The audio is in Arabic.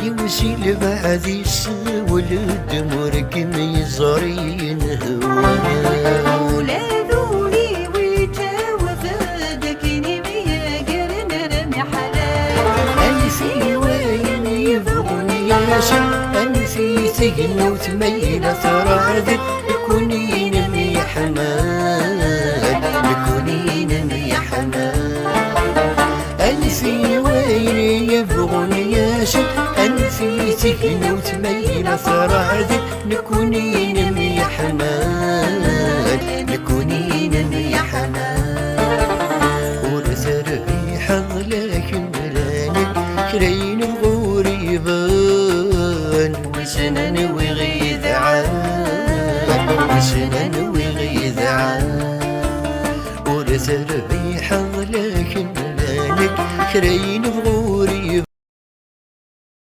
يمشي لبعد يسول الدمر ميزارين هوانا ولا ذولي ويتجاوز دكيني ميا قرن رمي حلال أنفي وين يبغوني ياشم أنفي ثقل وثميلة ثرادك كونين مي حمال كونين مي حمال أنفي وين يبغوني ياشم أنفي ثقل وثميلة ثرادك نكونين